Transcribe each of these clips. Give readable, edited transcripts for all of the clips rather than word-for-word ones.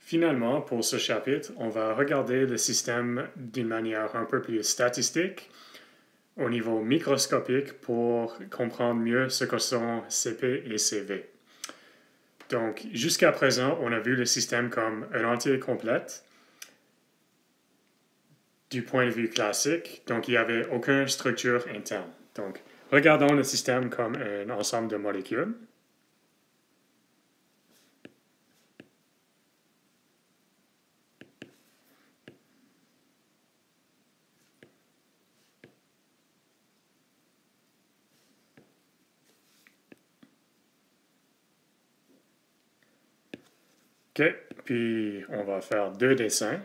Finalement, pour ce chapitre, on va regarder le système d'une manière un peu plus statistique, au niveau microscopique, pour comprendre mieux ce que sont CP et CV. Donc, jusqu'à présent, on a vu le système comme un entier complète, du point de vue classique, donc il n'y avait aucune structure interne. Donc, regardons le système comme un ensemble de molécules. OK, puis on va faire deux dessins.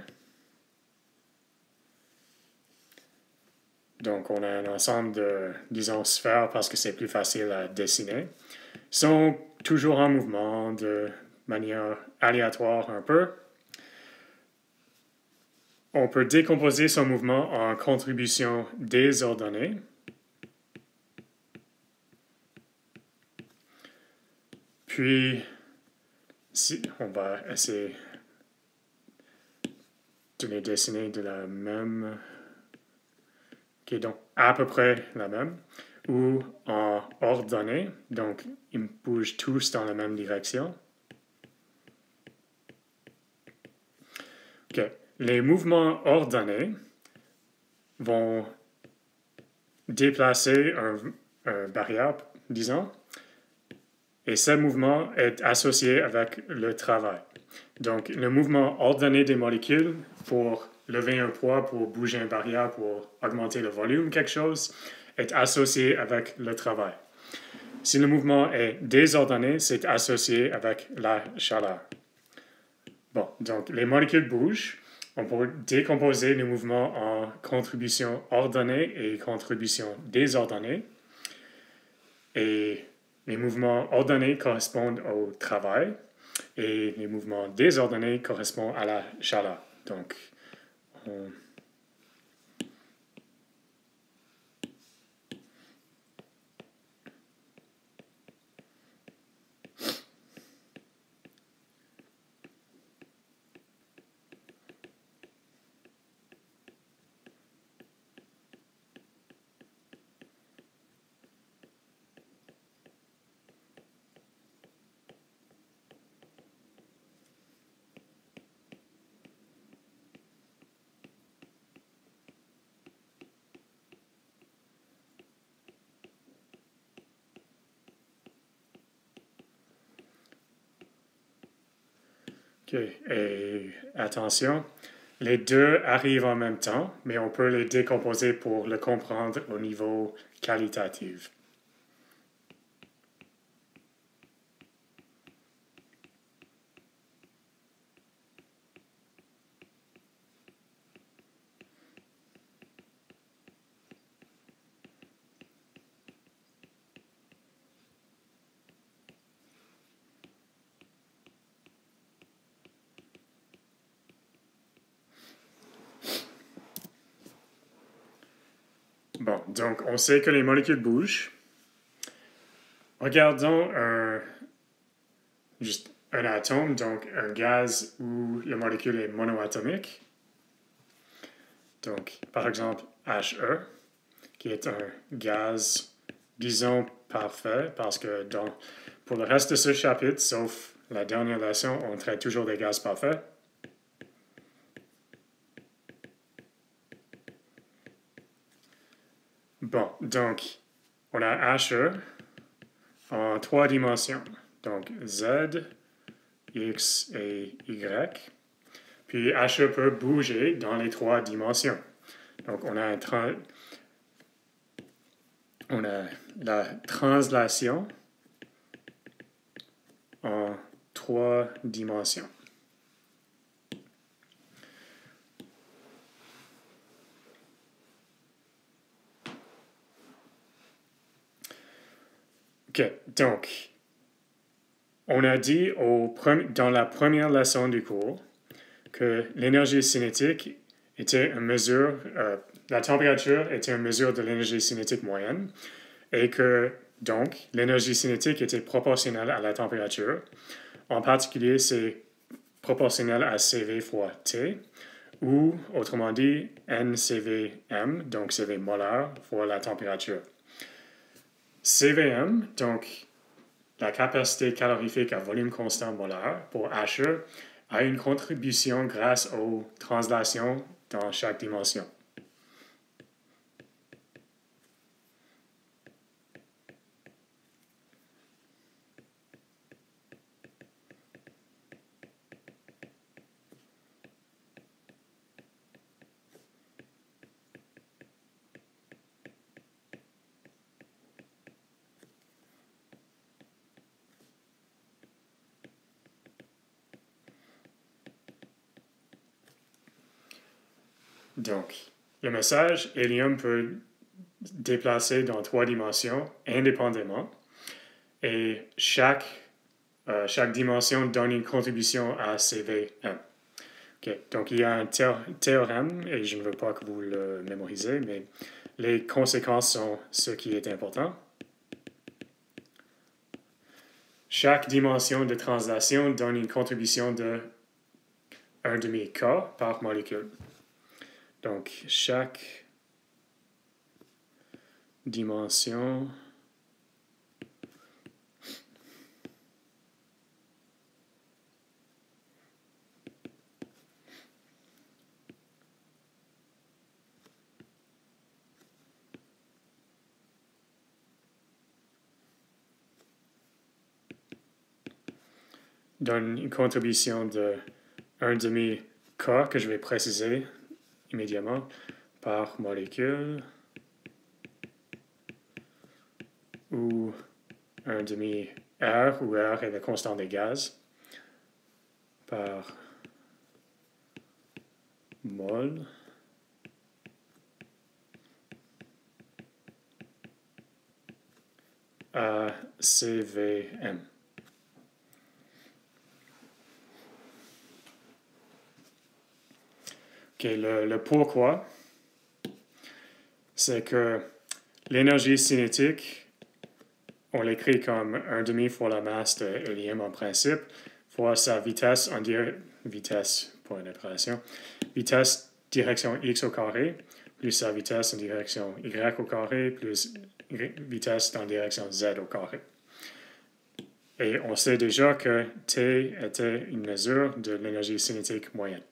Donc, on a un ensemble de, disons, sphères parce que c'est plus facile à dessiner. Ils sont toujours en mouvement de manière aléatoire un peu. On peut décomposer son mouvement en contributions désordonnées. Puis, si on va essayer de les dessiner de la même... OK, donc à peu près la même. Ou en ordonnée, donc ils bougent tous dans la même direction. OK, les mouvements ordonnés vont déplacer un barrière, disons, et ce mouvement est associé avec le travail. Donc, le mouvement ordonné des molécules pour lever un poids, pour bouger une barrière, pour augmenter le volume, quelque chose, est associé avec le travail. Si le mouvement est désordonné, c'est associé avec la chaleur. Bon, donc les molécules bougent. On peut décomposer les mouvements en contributions ordonnées et contributions désordonnées. Et les mouvements ordonnés correspondent au travail et les mouvements désordonnés correspondent à la chaleur. Donc, on... OK, et attention, les deux arrivent en même temps, mais on peut les décomposer pour le comprendre au niveau qualitatif. Bon, donc on sait que les molécules bougent. Regardons juste un atome, donc un gaz où la molécule est monoatomique. Donc, par exemple, He, qui est un gaz, disons, parfait, parce que pour le reste de ce chapitre, sauf la dernière leçon, on traite toujours des gaz parfaits. Bon, donc, on a He en trois dimensions. Donc, Z, X et Y. Puis He peut bouger dans les trois dimensions. Donc, on a la translation en trois dimensions. OK, donc, on a dit dans la première leçon du cours que l'énergie cinétique était une mesure, la température était une mesure de l'énergie cinétique moyenne et que, donc, l'énergie cinétique était proportionnelle à la température. En particulier, c'est proportionnel à CV fois T, ou autrement dit NCVM, donc CV molaire, fois la température. CVM, donc la capacité calorifique à volume constant molaire pour HE, a une contribution grâce aux translations dans chaque dimension. Donc, le message hélium peut déplacer dans 3 dimensions indépendamment et chaque dimension donne une contribution à CVM. Okay. Donc, il y a un théorème, et je ne veux pas que vous le mémorisez, mais les conséquences sont ce qui est important. Chaque dimension de translation donne une contribution de 1,5 K par molécule. Donc, chaque dimension donne une contribution de 1,5 K que je vais préciser immédiatement par molécule ou 1,5 R, où R est la constante des gaz, par mol à CVM. Okay, le pourquoi, c'est que l'énergie cinétique, on l'écrit comme 1,5 fois la masse de hélium en principe, fois sa vitesse vitesse pour une opération, vitesse direction x au carré, plus sa vitesse en direction y au carré, plus vitesse dans direction z au carré. Et on sait déjà que T était une mesure de l'énergie cinétique moyenne.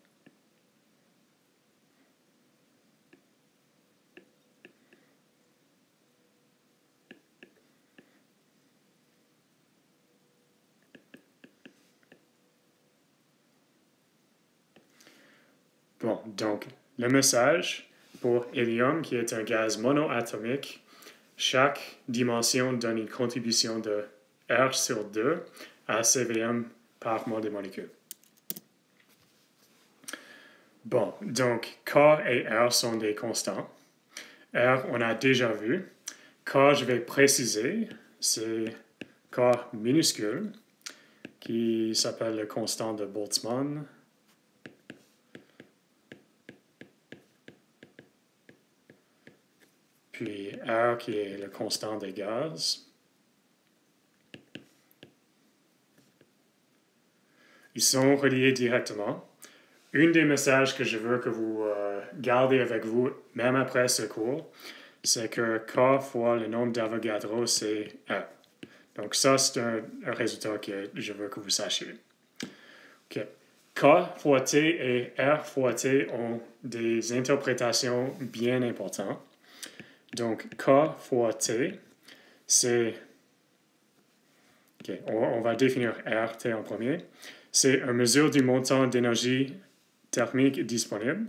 Bon, donc, le message pour hélium, qui est un gaz monoatomique, chaque dimension donne une contribution de R sur 2 à CVM par mol de molécule. Bon, donc, K et R sont des constants. R, on a déjà vu. K, je vais préciser, c'est K minuscule, qui s'appelle le constant de Boltzmann. Puis R qui est le constant des gaz. Ils sont reliés directement. Un des messages que je veux que vous gardez avec vous, même après ce cours, c'est que K fois le nombre d'Avogadro, c'est R. Donc ça, c'est un résultat que je veux que vous sachiez. Okay. K fois T et R fois T ont des interprétations bien importantes. Donc, K fois T, c'est... Okay, on va définir RT en premier. C'est une mesure du montant d'énergie thermique disponible.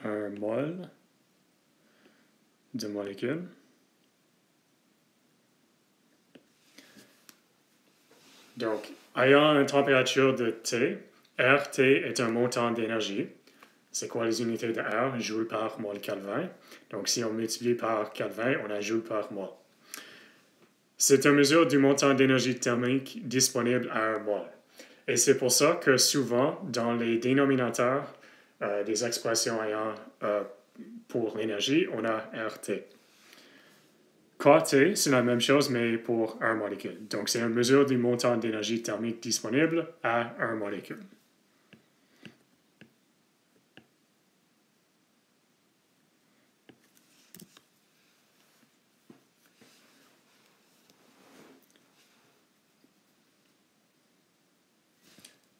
Un mol de molécule. Donc, ayant une température de T, RT est un montant d'énergie. c'est quoi les unités de R? Joule par mol Kelvin. Donc, si on multiplie par Kelvin, on a joule par mol. C'est une mesure du montant d'énergie thermique disponible à un mol. Et c'est pour ça que souvent, dans les dénominateurs des expressions ayant pour l'énergie, on a RT. KT, c'est la même chose, mais pour un molécule. Donc, c'est une mesure du montant d'énergie thermique disponible à un molécule.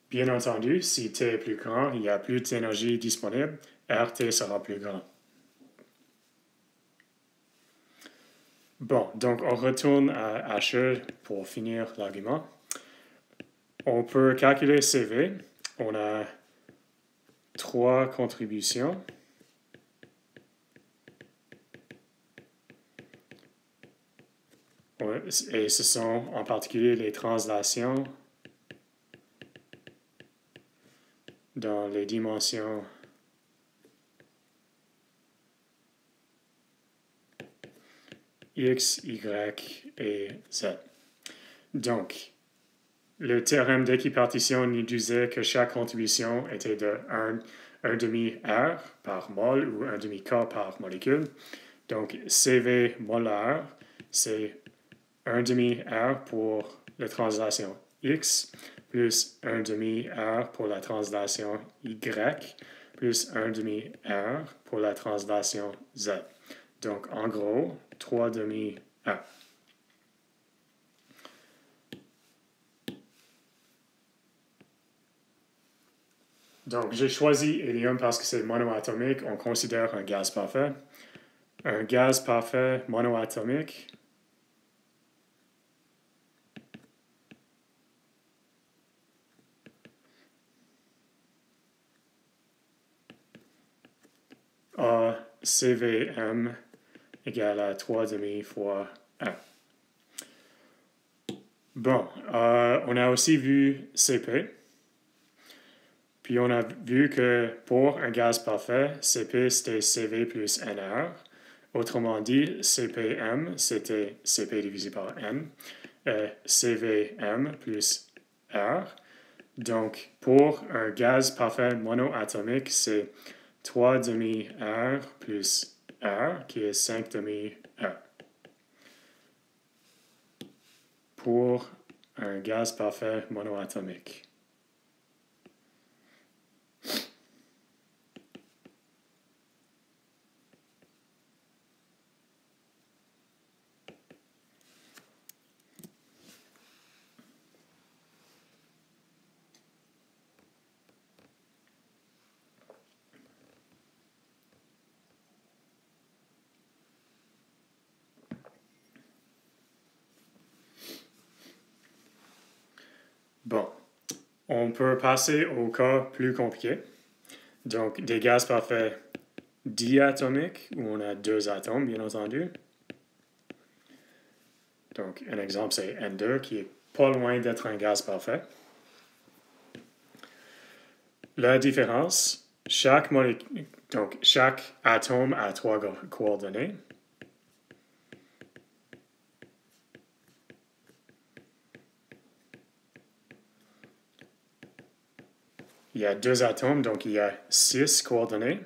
Bien entendu, si T est plus grand, il y a plus d'énergie disponible, RT sera plus grand. Bon, donc on retourne à HE pour finir l'argument. On peut calculer CV. On a 3 contributions. Et ce sont en particulier les translations dans les dimensions X, Y et Z. Donc, le théorème d'équipartition nous disait que chaque contribution était de 1 demi R par mol ou 1 demi K par molécule. Donc, CV molaire, c'est 1 demi R pour la translation X, plus 1 demi R pour la translation Y, plus 1 demi R pour la translation Z. Donc, en gros, 3 demi R. Donc, j'ai choisi hélium parce que c'est monoatomique. On considère un gaz parfait. Un gaz parfait monoatomique a CVM égale à 3 demi fois 1. Bon, on a aussi vu CP. Puis on a vu que pour un gaz parfait, CP c'était CV plus NR. Autrement dit, CPM c'était CP divisé par N. CVM plus R. Donc pour un gaz parfait monoatomique, c'est 3 demi R plus R, qui est 5 demi R. Pour un gaz parfait monoatomique. Bon, on peut passer au cas plus compliqué. Donc, des gaz parfaits diatomiques, où on a 2 atomes, bien entendu. Donc, un exemple, c'est N2, qui est pas loin d'être un gaz parfait. La différence, chaque atome a 3 coordonnées. Il y a 2 atomes, donc il y a 6 coordonnées.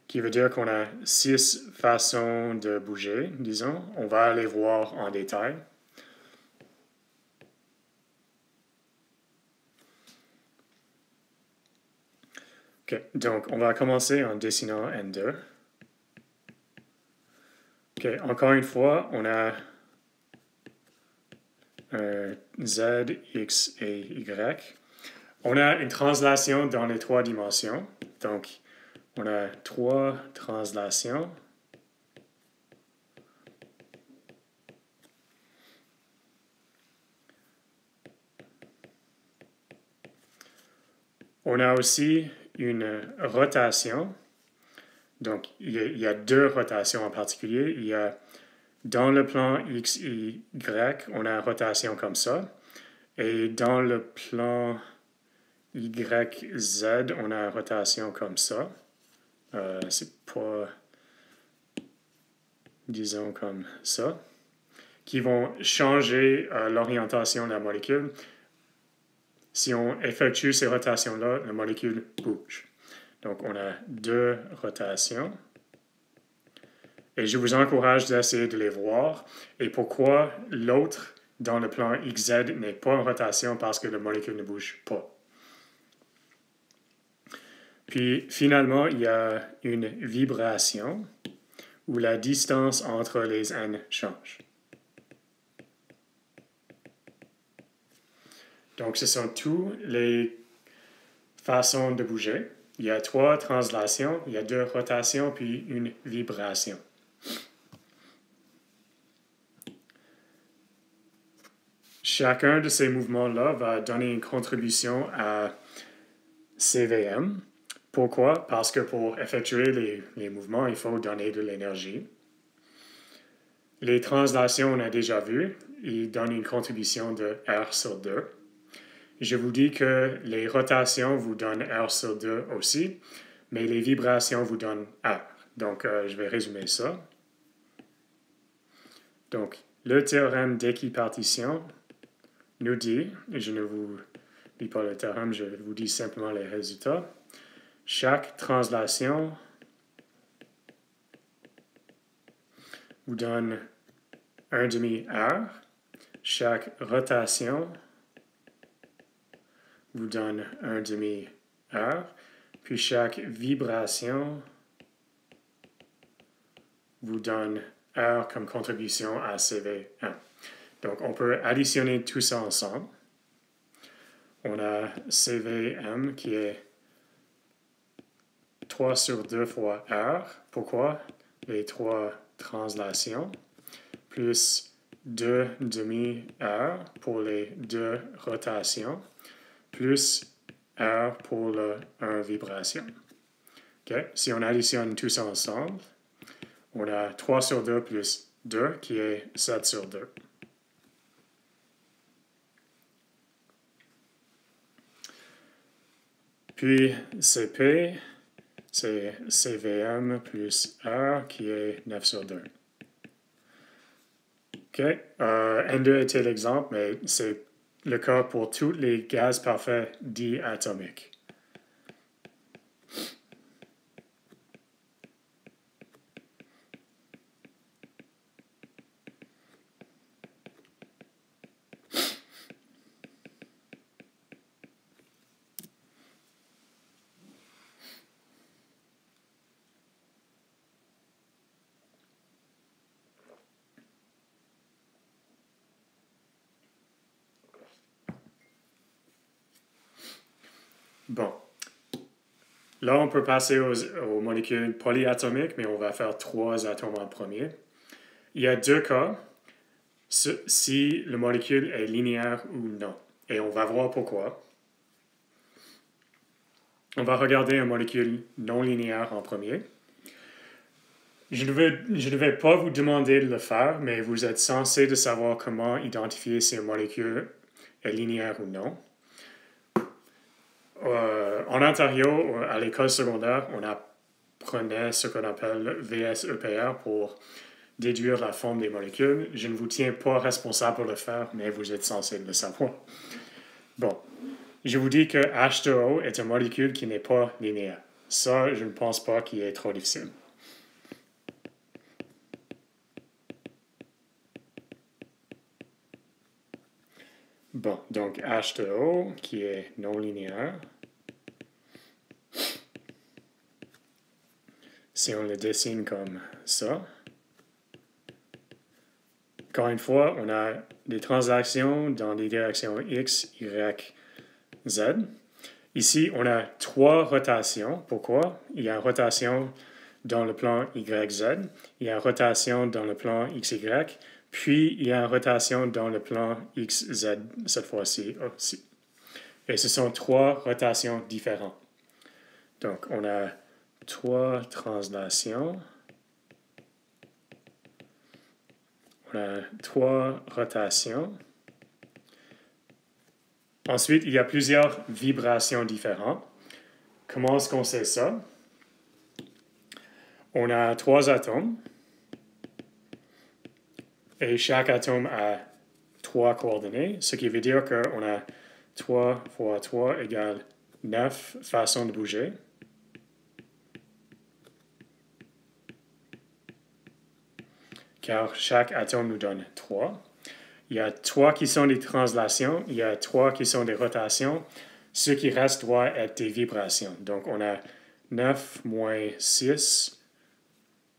Qui veut dire qu'on a 6 façons de bouger, disons. On va les voir en détail. OK, donc on va commencer en dessinant N2. OK, encore une fois, on a un Z, X et Y. On a une translation dans les 3 dimensions. Donc, on a 3 translations. On a aussi une rotation. Donc, il y a 2 rotations en particulier. Il y a dans le plan X, Y, on a une rotation comme ça. Et dans le plan YZ, on a une rotation comme ça. C'est pas, disons comme ça, qui vont changer l'orientation de la molécule. Si on effectue ces rotations-là, la molécule bouge. Donc, on a deux rotations. Et je vous encourage d'essayer de les voir. Et pourquoi l'autre dans le plan XZ n'est pas en rotation parce que la molécule ne bouge pas. Puis, finalement, il y a une vibration où la distance entre les N change. Donc, ce sont toutes les façons de bouger. Il y a 3 translations, il y a 2 rotations, puis une vibration. Chacun de ces mouvements-là va donner une contribution à CVM. Pourquoi? Parce que pour effectuer les mouvements, il faut donner de l'énergie. Les translations, on a déjà vu, ils donnent une contribution de R sur 2. Je vous dis que les rotations vous donnent R sur 2 aussi, mais les vibrations vous donnent R. Donc, je vais résumer ça. Donc, le théorème d'équipartition nous dit, et je ne vous lis pas le théorème, je vous dis simplement les résultats. Chaque translation vous donne 1,5 R. Chaque rotation vous donne 1,5 R. Puis chaque vibration vous donne R comme contribution à CV1. Donc, on peut additionner tout ça ensemble. On a CVM qui est 3 sur 2 fois R. Pourquoi? Les 3 translations. Plus 2,5 R pour les 2 rotations. Plus R pour le 1 vibration. Okay? Si on additionne tout ça ensemble, on a 3 sur 2 plus 2 qui est 7 sur 2. Puis CP, c'est CVM plus R qui est 9 sur 2. OK. N2 était l'exemple, mais c'est le cas pour tous les gaz parfaits diatomiques. Bon. Là, on peut passer aux molécules polyatomiques, mais on va faire 3 atomes en premier. Il y a 2 cas, si la molécule est linéaire ou non. Et on va voir pourquoi. On va regarder une molécule non linéaire en premier. Je ne vais pas vous demander de le faire, mais vous êtes censé de savoir comment identifier si une molécule est linéaire ou non. En Ontario, à l'école secondaire, on apprenait ce qu'on appelle VSEPR pour déduire la forme des molécules. Je ne vous tiens pas responsable de le faire, mais vous êtes censé le savoir. Bon, je vous dis que H2O est une molécule qui n'est pas linéaire. Ça, je ne pense pas qu'il est trop difficile. Bon, donc H2O qui est non linéaire. Si on le dessine comme ça, encore une fois, on a des transactions dans les directions X, Y, Z. Ici, on a 3 rotations. Pourquoi? Il y a une rotation dans le plan YZ, il y a une rotation dans le plan XY, puis il y a une rotation dans le plan XZ cette fois-ci aussi. Et ce sont 3 rotations différentes. Donc, on a 3 translations. On a 3 rotations. Ensuite, il y a plusieurs vibrations différentes. Comment est-ce qu'on sait ça? On a 3 atomes et chaque atome a 3 coordonnées, ce qui veut dire qu'on a 3 fois 3 égale 9 façons de bouger. Car chaque atome nous donne 3. Il y a 3 qui sont des translations, il y a 3 qui sont des rotations. Ce qui reste doit être des vibrations. Donc, on a 9 moins 6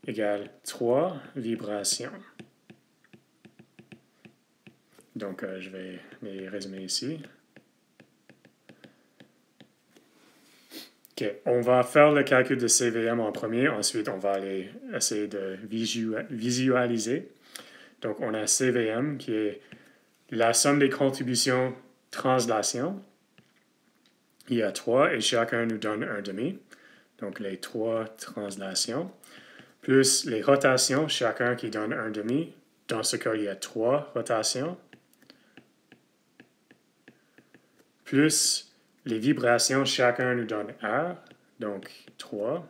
égale 3 vibrations. Donc, je vais les résumer ici. OK, on va faire le calcul de CVM en premier. Ensuite, on va aller essayer de visualiser. Donc, on a CVM qui est la somme des contributions translation. Il y a 3 et chacun nous donne un demi. Donc, les 3 translations. Plus les rotations, chacun qui donne un demi. Dans ce cas, il y a 3 rotations. Plus les vibrations, chacun nous donne R. Donc, 3.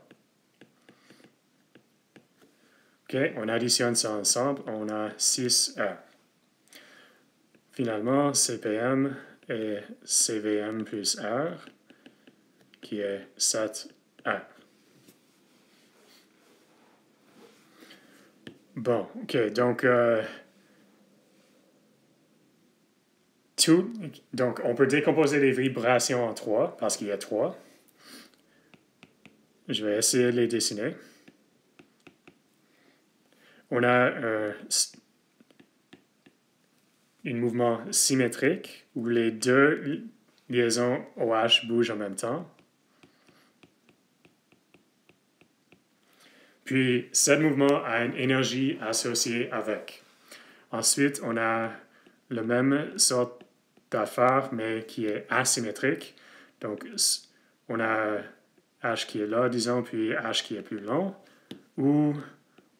OK, on additionne ça ensemble. On a 6R. Finalement, CPM est CVM plus R, qui est 7R. Bon, OK, donc, donc on peut décomposer les vibrations en 3, parce qu'il y a 3. Je vais essayer de les dessiner. On a un mouvement symétrique où les deux liaisons OH bougent en même temps. Puis, ce mouvement a une énergie associée avec. Ensuite, on a la même sorte d'affaire, mais qui est asymétrique. Donc, on a H qui est là, disons, puis H qui est plus long. Ou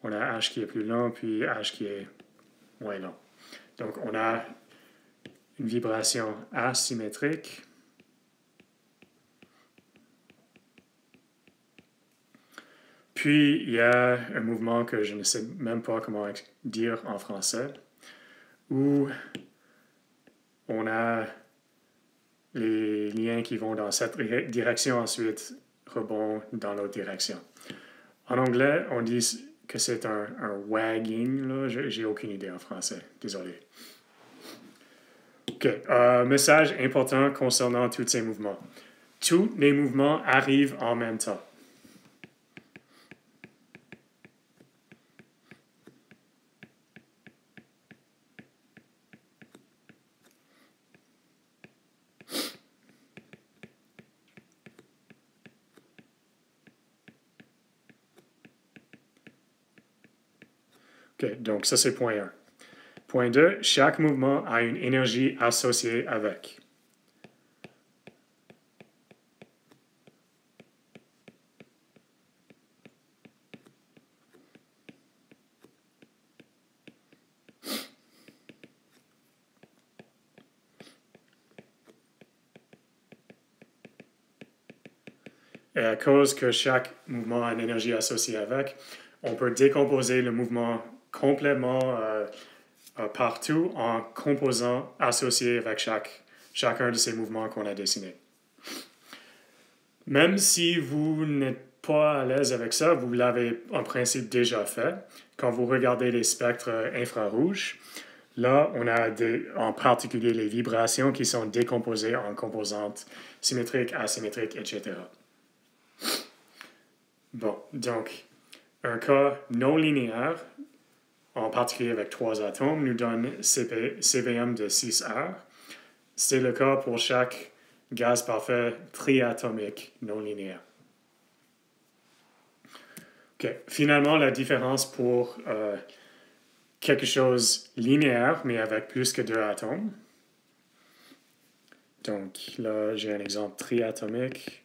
on a H qui est plus long, puis H qui est moins long. Donc, on a une vibration asymétrique. Puis, il y a un mouvement que je ne sais même pas comment dire en français, où on a les liens qui vont dans cette direction, ensuite rebondent dans l'autre direction. En anglais, on dit que c'est un wagging. J'ai aucune idée en français. Désolé. OK. Message important concernant tous ces mouvements. Tous les mouvements arrivent en même temps. OK, donc ça c'est point 1. Point 2, chaque mouvement a une énergie associée avec. Et à cause que chaque mouvement a une énergie associée avec, on peut décomposer le mouvement complètement partout en composants associés avec chacun de ces mouvements qu'on a dessinés. Même si vous n'êtes pas à l'aise avec ça, vous l'avez en principe déjà fait. Quand vous regardez les spectres infrarouges, là, on a en particulier les vibrations qui sont décomposées en composantes symétriques, asymétriques, etc. Bon, donc, un cas non linéaire, en particulier avec 3 atomes, nous donne CVM de 6R. C'est le cas pour chaque gaz parfait triatomique non linéaire. OK. Finalement, la différence pour quelque chose linéaire, mais avec plus que 2 atomes. Donc là, j'ai un exemple triatomique.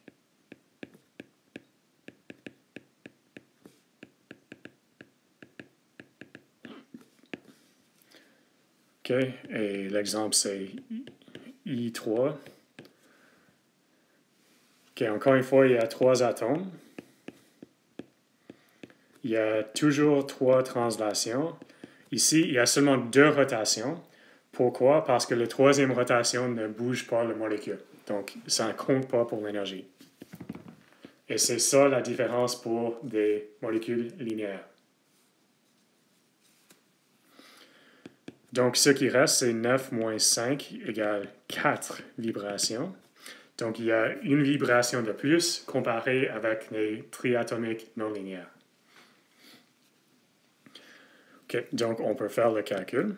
OK, et l'exemple, c'est I3. OK, encore une fois, il y a 3 atomes. Il y a toujours 3 translations. Ici, il y a seulement 2 rotations. Pourquoi? Parce que la troisième rotation ne bouge pas la molécule. Donc, ça ne compte pas pour l'énergie. Et c'est ça la différence pour des molécules linéaires. Donc, ce qui reste, c'est 9 moins 5 égale 4 vibrations. Donc, il y a une vibration de plus comparée avec les triatomiques non linéaires. OK, donc on peut faire le calcul.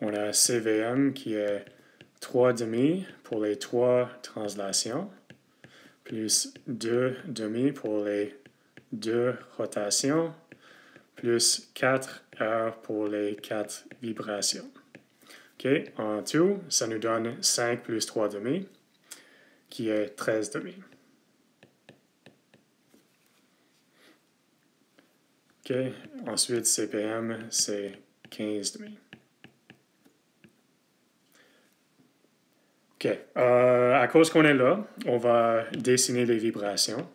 On a CVM qui est 3,5 pour les 3 translations, plus 2,5 pour les 2 rotations, plus 4 R pour les 4 vibrations. OK, en tout, ça nous donne 5 plus 3,5, qui est 13,5. OK, ensuite CPM, c'est 15,5. OK, à cause qu'on est là, on va dessiner les vibrations.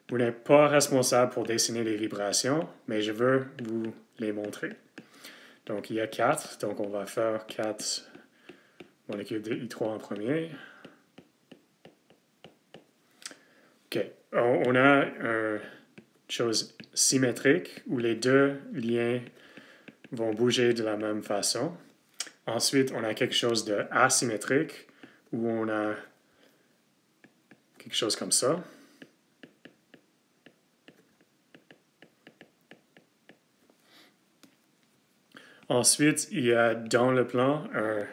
Vous n'êtes pas responsable pour dessiner les vibrations, mais je veux vous les montrer. Donc, il y a 4, donc on va faire 4 molécules de I3 en premier. OK, on a une chose symétrique où les deux liens vont bouger de la même façon. Ensuite, on a quelque chose de asymétrique où on a quelque chose comme ça. Ensuite, il y a dans le plan un,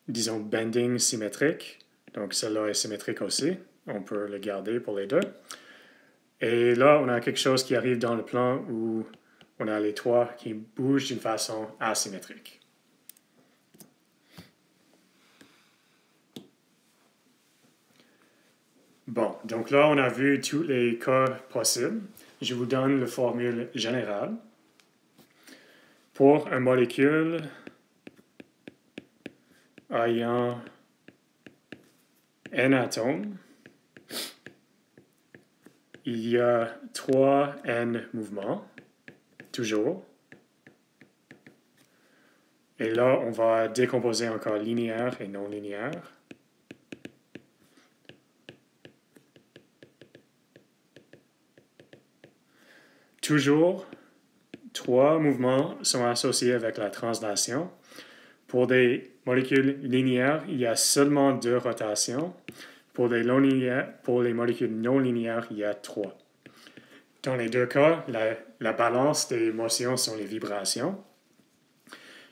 disons, bending symétrique. Donc, celui-là est symétrique aussi. On peut le garder pour les deux. Et là, on a quelque chose qui arrive dans le plan où on a les trois qui bougent d'une façon asymétrique. Bon, donc là, on a vu tous les cas possibles. Je vous donne la formule générale. Pour une molécule ayant n atomes, il y a 3 n mouvements, toujours. Et là, on va décomposer encore linéaire et non linéaire. Toujours, 3 mouvements sont associés avec la translation. Pour des molécules linéaires, il y a seulement 2 rotations. Pour les molécules non linéaires, il y a 3. Dans les deux cas, la balance des motions sont les vibrations.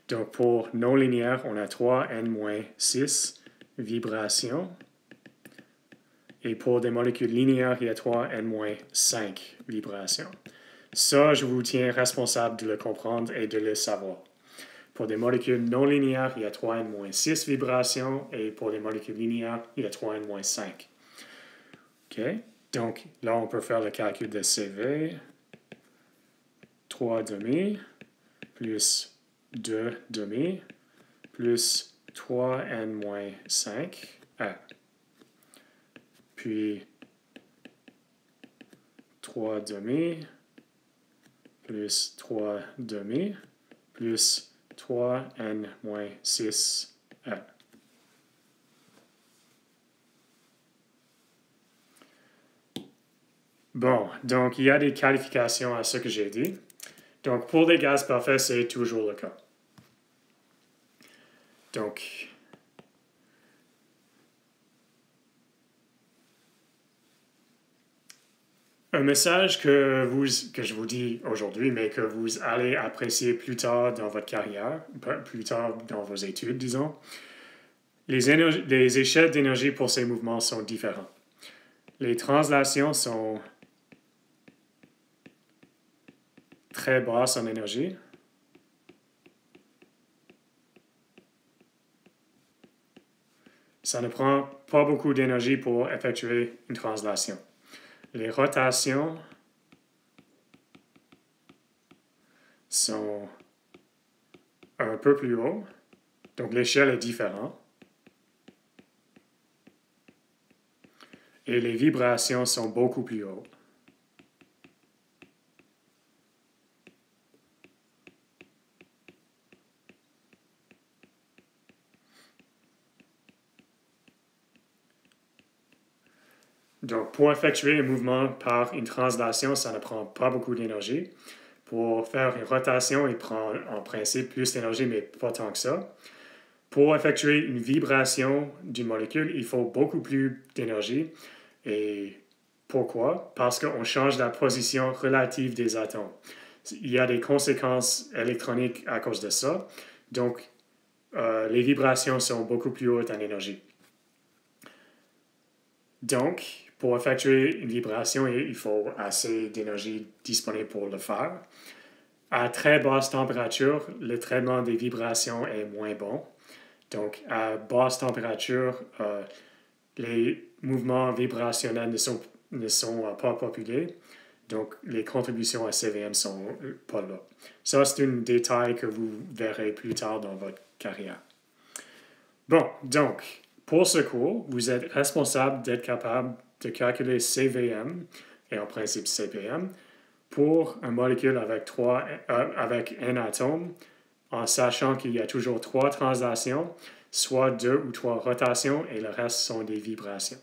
Donc, pour non linéaire, on a 3 n-6 vibrations. Et pour des molécules linéaires, il y a 3 n-5 vibrations. Ça, je vous tiens responsable de le comprendre et de le savoir. Pour des molécules non linéaires, il y a 3 n-6 vibrations. Et pour les molécules linéaires, il y a 3 n-5. OK? Donc, là, on peut faire le calcul de CV. 3,5 plus 2,5 plus 3n-5. Puis 3,5 plus 3,5 plus 3n-6. Bon, donc il y a des qualifications à ce que j'ai dit. Donc pour les gaz parfaits, c'est toujours le cas. Donc, un message que je vous dis aujourd'hui, mais que vous allez apprécier plus tard dans votre carrière, plus tard dans vos études, disons. Les échelles d'énergie pour ces mouvements sont différentes. Les translations sont très basses en énergie. Ça ne prend pas beaucoup d'énergie pour effectuer une translation. Les rotations sont un peu plus hautes. Donc l'échelle est différente. Et les vibrations sont beaucoup plus hautes. Donc, pour effectuer un mouvement par une translation, ça ne prend pas beaucoup d'énergie. Pour faire une rotation, il prend en principe plus d'énergie, mais pas tant que ça. Pour effectuer une vibration d'une molécule, il faut beaucoup plus d'énergie. Et pourquoi? Parce qu'on change la position relative des atomes. Il y a des conséquences électroniques à cause de ça. Donc, les vibrations sont beaucoup plus hautes en énergie. Donc, pour effectuer une vibration, il faut assez d'énergie disponible pour le faire. À très basse température, le traitement des vibrations est moins bon. Donc, à basse température, les mouvements vibrationnels ne sont pas populaires. Donc, les contributions à CVM ne sont pas là. Ça, c'est un détail que vous verrez plus tard dans votre carrière. Bon, donc, pour ce cours, vous êtes responsable d'être capable de calculer CVM, et en principe CPM, pour une molécule avec un atome, en sachant qu'il y a toujours 3 translations, soit 2 ou 3 rotations, et le reste sont des vibrations.